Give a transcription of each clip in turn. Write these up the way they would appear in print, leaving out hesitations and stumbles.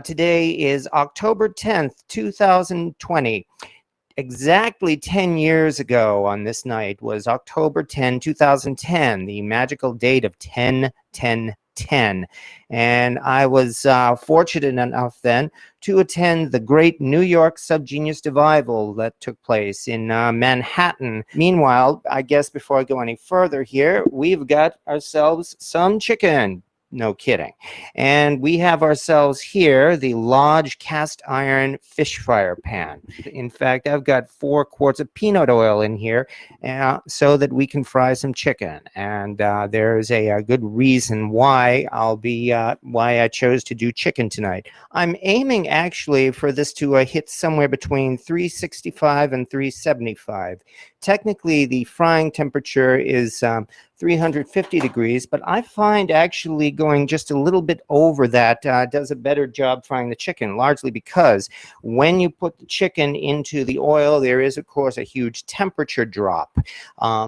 Today is October 10th, 2020. Exactly 10 years ago on this night was October 10, 2010, the magical date of 10-10-10. And I was fortunate enough then to attend the great New York SubGenius Devival that took place in Manhattan. Meanwhile, I guess before I go any further here, we've got ourselves some chicken. No kidding. And we have ourselves here the Lodge cast iron fish fryer pan. In fact, I've got 4 quarts of peanut oil in here so that we can fry some chicken. And there's a good reason why why I chose to do chicken tonight. I'm aiming actually for this to hit somewhere between 365 and 375. Technically, the frying temperature is 350 degrees, but I find actually going just a little bit over that does a better job frying the chicken, largely because when you put the chicken into the oil, there is, of course, a huge temperature drop.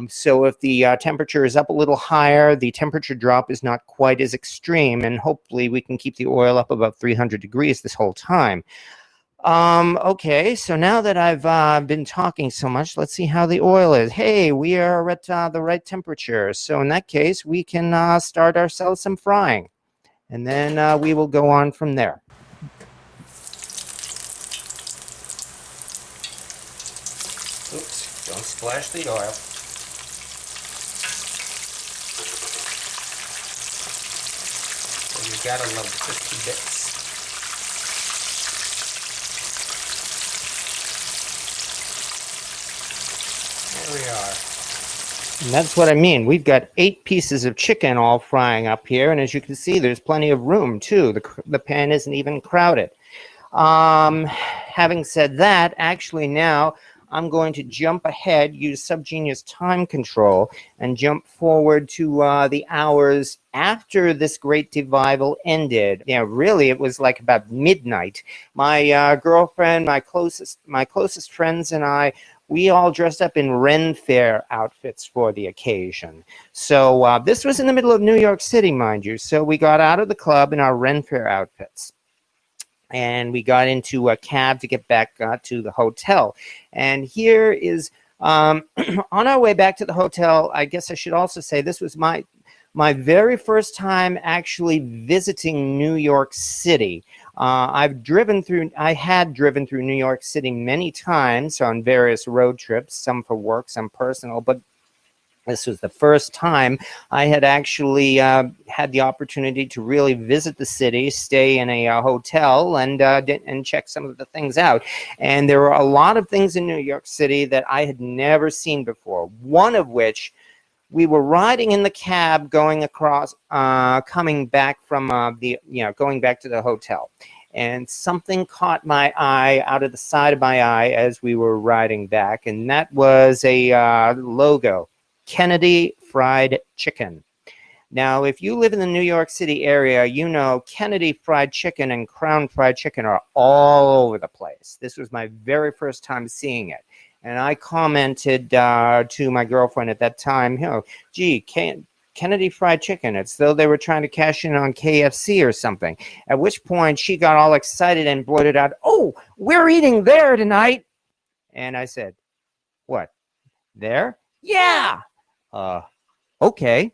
So if the temperature is up a little higher, the temperature drop is not quite as extreme, and hopefully we can keep the oil up above 300 degrees this whole time. Okay, so now that I've been talking so much, let's see how the oil is. Hey, we are at the right temperature. So in that case, we can start ourselves some frying. And then we will go on from there. Oops, don't splash the oil. So you gotta love the crispy bits. There we are. And that's what I mean. We've got 8 pieces of chicken all frying up here, and as you can see, there's plenty of room too. The pan isn't even crowded. Having said that, actually now I'm going to jump ahead, use SubGenius time control, and jump forward to the hours after this great devival ended. Yeah, really, it was like about midnight. My girlfriend, my closest friends, and I, we all dressed up in Ren Fair outfits for the occasion. So this was in the middle of New York City, mind you. So we got out of the club in our Ren Fair outfits. And we got into a cab to get back to the hotel. And here is, on our way back to the hotel, I guess I should also say this was my very first time actually visiting New York City. I had driven through New York City many times on various road trips, some for work, some personal, but this was the first time I had actually had the opportunity to really visit the city, stay in a hotel, and check some of the things out. And there were a lot of things in New York City that I had never seen before. One of which, we were riding in the cab going across, coming back from going back to the hotel. And something caught my eye out of the side of my eye as we were riding back, and that was a logo. Kennedy Fried Chicken. Now, if you live in the New York City area, you know Kennedy Fried Chicken and Crown Fried Chicken are all over the place. This was my very first time seeing it. And I commented to my girlfriend at that time, you know, gee, Kennedy Fried Chicken, it's though they were trying to cash in on KFC or something. At which point she got all excited and blurted out, "Oh, we're eating there tonight." And I said, "What, there?" "Yeah." Okay.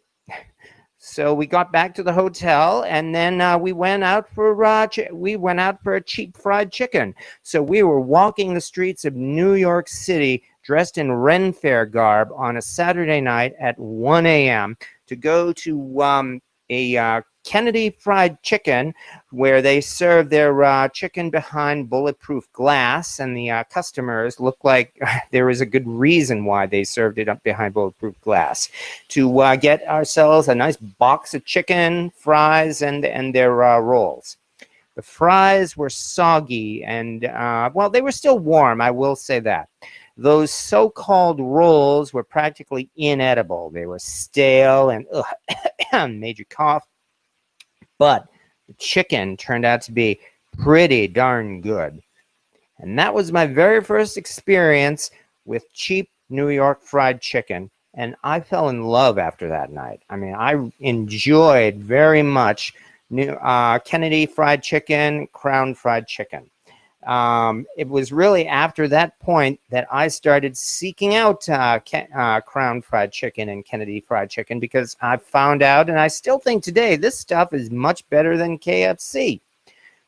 So we got back to the hotel, and then we went out for a cheap fried chicken. So we were walking the streets of New York City dressed in Ren Fair garb on a Saturday night at 1 a.m. to go to a Kennedy Fried Chicken, where they serve their chicken behind bulletproof glass, and the customers looked like there was a good reason why they served it up behind bulletproof glass, to get ourselves a nice box of chicken, fries, and their rolls. The fries were soggy and, well, they were still warm, I will say that. Those so-called rolls were practically inedible. They were stale and made you cough. But the chicken turned out to be pretty darn good. And that was my very first experience with cheap New York fried chicken. And I fell in love after that night. I mean, I enjoyed very much Kennedy Fried Chicken, Crown Fried Chicken. It was really after that point that I started seeking out Crown Fried Chicken and Kennedy Fried Chicken, because I found out, and I still think today, this stuff is much better than KFC.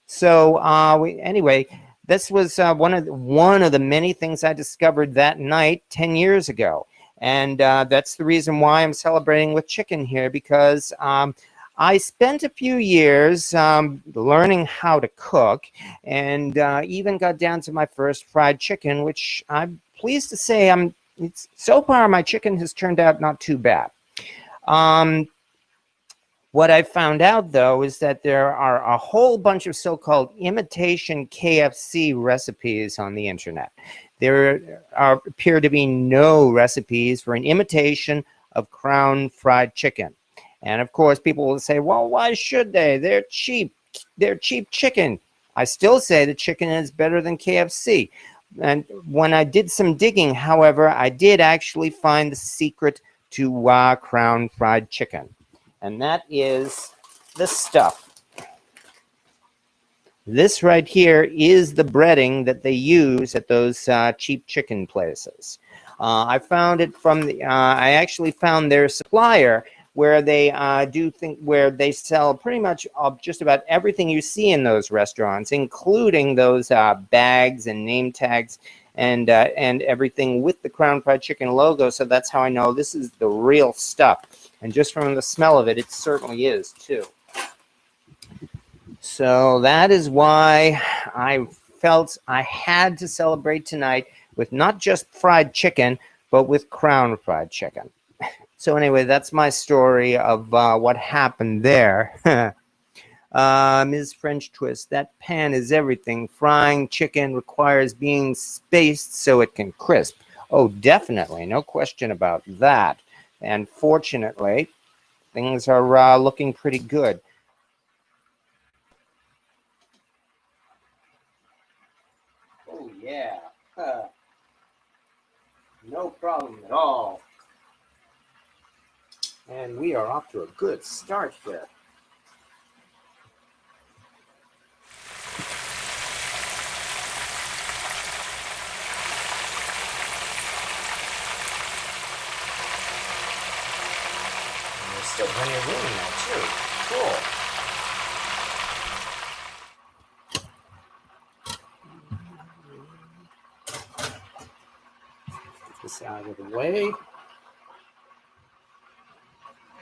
So anyway, this was one of the many things I discovered that night 10 years ago. And that's the reason why I'm celebrating with chicken here, because I spent a few years learning how to cook, and even got down to my first fried chicken, which I'm pleased to say so far my chicken has turned out not too bad. What I found out, though, is that there are a whole bunch of so-called imitation KFC recipes on the internet. There appear to be no recipes for an imitation of Crown Fried Chicken. And of course, people will say, well, why should they? They're cheap. They're cheap chicken. I still say the chicken is better than KFC. And when I did some digging, however, I did actually find the secret to Crown Fried Chicken. And that is this stuff. This right here is the breading that they use at those cheap chicken places. I found it from I actually found their supplier, where they where they sell pretty much just about everything you see in those restaurants, including those bags and name tags and everything with the Crown Fried Chicken logo. So that's how I know this is the real stuff. And just from the smell of it, it certainly is too. So that is why I felt I had to celebrate tonight with not just fried chicken, but with Crown Fried Chicken. So anyway, that's my story of what happened there. Ms. French Twist, that pan is everything. Frying chicken requires being spaced so it can crisp. Oh, definitely. No question about that. And fortunately, things are looking pretty good. Oh, yeah. No problem at all. And we are off to a good start here. And there's still plenty of room in there, too. Cool. Get this out of the way.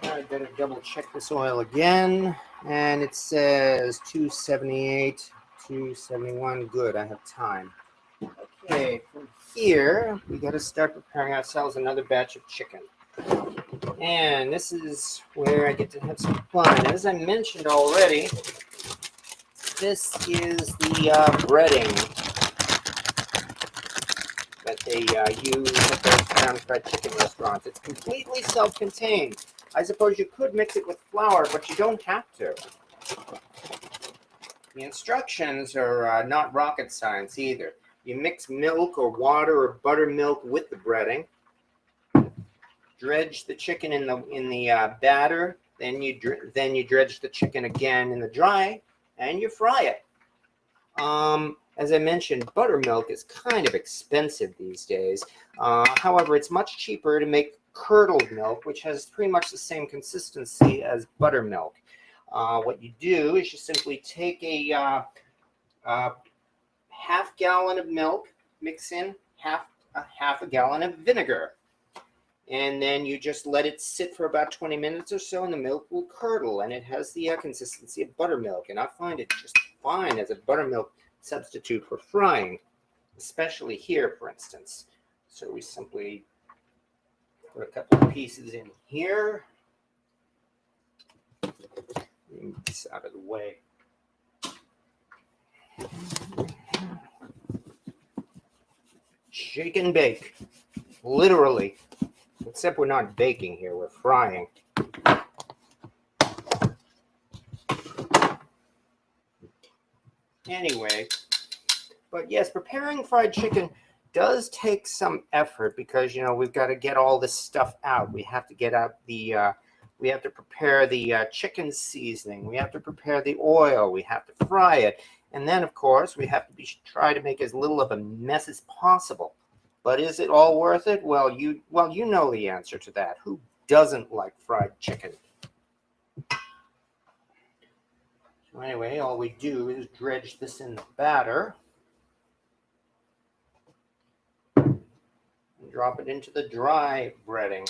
I better double check this oil again, and it says 278, 271. Good, I have time. Okay, from here we got to start preparing ourselves another batch of chicken, and this is where I get to have some fun. As I mentioned already, this is the breading that they use at those Crown Fried Chicken restaurants. It's completely self-contained. I suppose you could mix it with flour, but you don't have to. The instructions are not rocket science either. You mix milk or water or buttermilk with the breading. Dredge the chicken in the batter. Then you dredge the chicken again in the dry, and you fry it. As I mentioned, buttermilk is kind of expensive these days. However, it's much cheaper to make curdled milk, which has pretty much the same consistency as buttermilk. What you do is you simply take a half gallon of milk, mix in half a gallon of vinegar, and then you just let it sit for about 20 minutes or so, and the milk will curdle, and it has the consistency of buttermilk. And I find it just fine as a buttermilk substitute for frying, especially here, for instance. So we simply put a couple of pieces in here. Move this out of the way. Shake and bake, literally. Except we're not baking here, we're frying. Anyway, but yes, preparing fried chicken does take some effort, because, you know, we've got to get all this stuff out. We have to get out the We have to prepare the chicken seasoning. We have to prepare the oil. We have to fry it. And then, of course, we have to try to make as little of a mess as possible. But is it all worth it? Well, you know the answer to that. Who doesn't like fried chicken? So anyway, all we do is dredge this in the batter and drop it into the dry breading.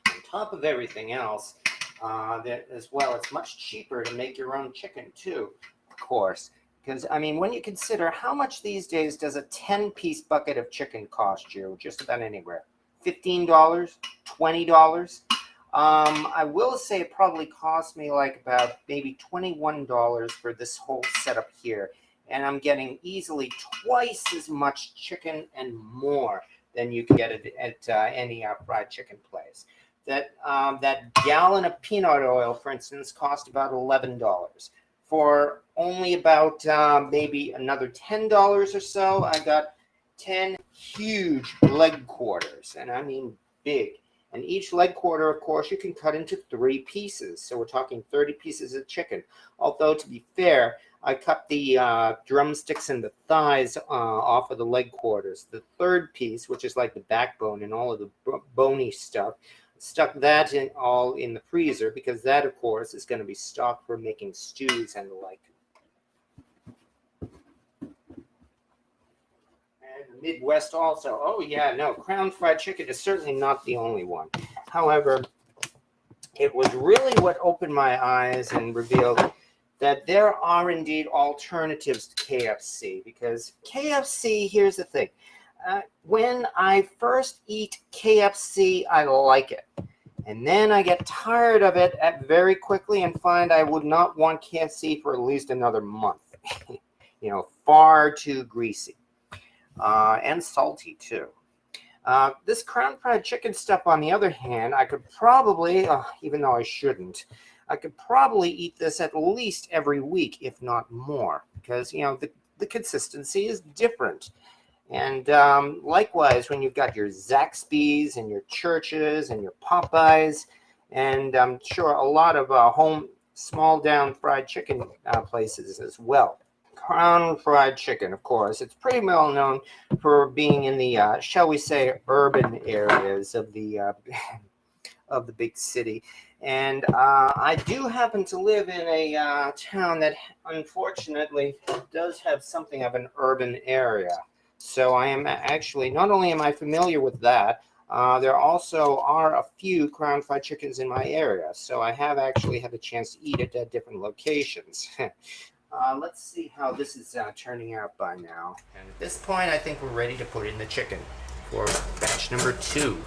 On top of everything else, as well, it's much cheaper to make your own chicken too, of course. Because, I mean, when you consider how much these days does a 10-piece bucket of chicken cost you, just about anywhere? $15? $20? I will say it probably cost me like about maybe $21 for this whole setup here. And I'm getting easily twice as much chicken and more than you can get at any fried chicken place. That gallon of peanut oil, for instance, cost about $11. For only about maybe another $10 or so, I got 10 huge leg quarters, and I mean big. And each leg quarter, of course, you can cut into 3 pieces. So we're talking 30 pieces of chicken. Although, to be fair, I cut the drumsticks and the thighs off of the leg quarters. The third piece, which is like the backbone and all of the bony stuff, stuck that all in the freezer, because that, of course, is going to be stocked for making stews and the like. Midwest also. Oh yeah, no, Crown Fried Chicken is certainly not the only one. However, it was really what opened my eyes and revealed that there are indeed alternatives to KFC, because KFC, here's the thing. When I first eat KFC, I like it. And then I get tired of it very quickly and find I would not want KFC for at least another month. You know, far too greasy. And salty too. This Crown Fried Chicken stuff, on the other hand, I could probably, even though I shouldn't, I could probably eat this at least every week, if not more, because, you know, the consistency is different. And likewise, when you've got your Zaxby's and your Church's and your Popeyes, and I'm sure a lot of home small down fried chicken places as well. Crown Fried Chicken, of course, it's pretty well known for being in the, shall we say, urban areas of the of the big city. And I do happen to live in a town that unfortunately does have something of an urban area. So I am actually, not only am I familiar with that, there also are a few Crown Fried Chickens in my area. So I have actually had a chance to eat it at different locations. Let's see how this is turning out by now. And at this point, I think we're ready to put in the chicken for batch number 2.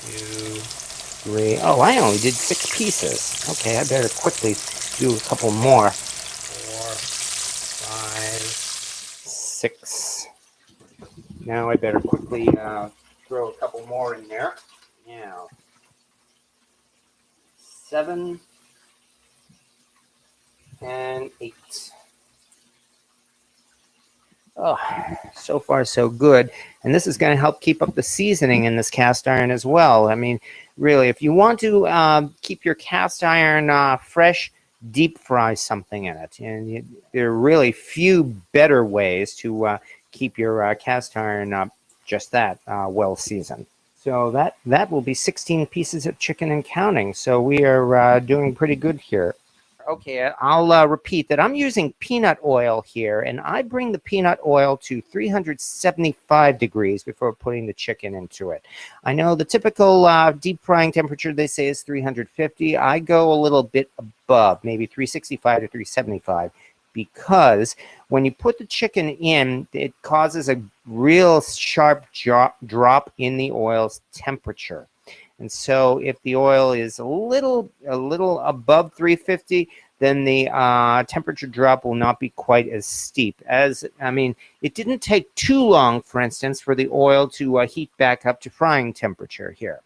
2, 3. Oh, I only did 6 pieces. Okay, I better quickly do a couple more. 4, 5, 6. Now I better quickly throw a couple more in there. Now, 7 and 8. Oh, so far so good. And this is going to help keep up the seasoning in this cast iron as well. I mean, really, if you want to keep your cast iron fresh, deep fry something in it. And there are really few better ways to keep your cast iron just that well seasoned. So that will be 16 pieces of chicken and counting. So we are doing pretty good here. Okay, I'll repeat that I'm using peanut oil here, and I bring the peanut oil to 375 degrees before putting the chicken into it. I know the typical deep frying temperature, they say, is 350. I go a little bit above, maybe 365 to 375, because when you put the chicken in, it causes a real sharp drop in the oil's temperature. And so if the oil is a little above 350, then the temperature drop will not be quite as steep. I mean, it didn't take too long, for instance, for the oil to heat back up to frying temperature here.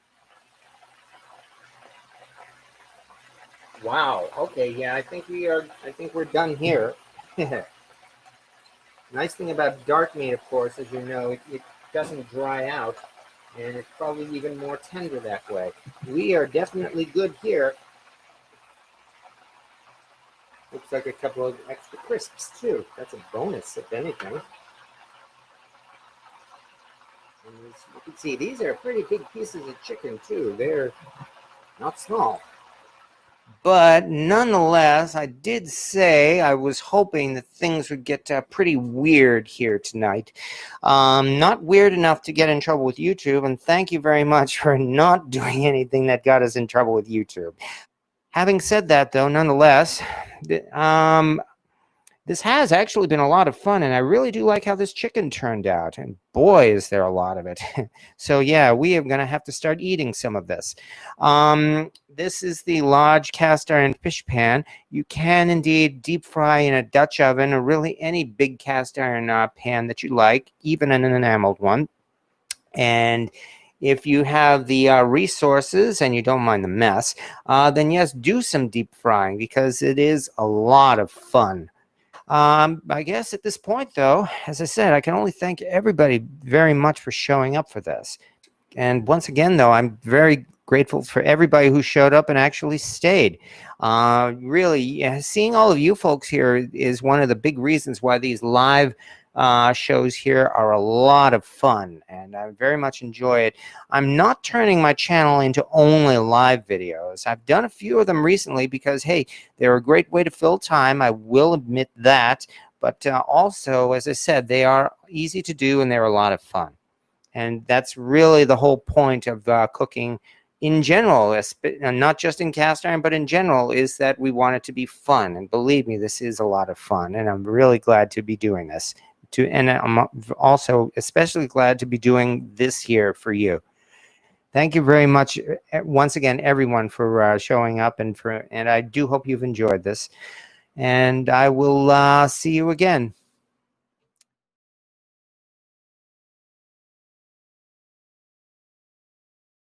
Wow. Okay. Yeah, I think we're done here. Nice thing about dark meat, of course, as you know, it doesn't dry out. and it's probably even more tender that way. We are definitely good here. Looks like a couple of extra crisps too. That's a bonus, if anything. And you can see these are pretty big pieces of chicken too. They're not small. But nonetheless, I did say I was hoping that things would get pretty weird here tonight. Not weird enough to get in trouble with YouTube, and thank you very much for not doing anything that got us in trouble with YouTube. Having said that, though, nonetheless, this has actually been a lot of fun, and I really do like how this chicken turned out. And boy, is there a lot of it. So yeah, we are going to have to start eating some of this. This is the large cast iron fish pan. You can indeed deep fry in a Dutch oven or really any big cast iron pan that you like, even an enameled one. And if you have the resources and you don't mind the mess, then yes, do some deep frying because it is a lot of fun. I guess at this point, though, as I said, I can only thank everybody very much for showing up for this. And once again, though, I'm very grateful for everybody who showed up and actually stayed. Really, yeah, seeing all of you folks here is one of the big reasons why these live shows here are a lot of fun, and I very much enjoy it. I'm not turning my channel into only live videos. I've done a few of them recently because, hey, they're a great way to fill time. I will admit that. But also, as I said, they are easy to do and they're a lot of fun. And that's really the whole point of cooking in general, not just in cast iron, but in general, is that we want it to be fun. And believe me, this is a lot of fun. And I'm really glad to be doing this. And I'm also especially glad to be doing this here for you. Thank you very much once again, everyone, for showing up. And I do hope you've enjoyed this. And I will see you again.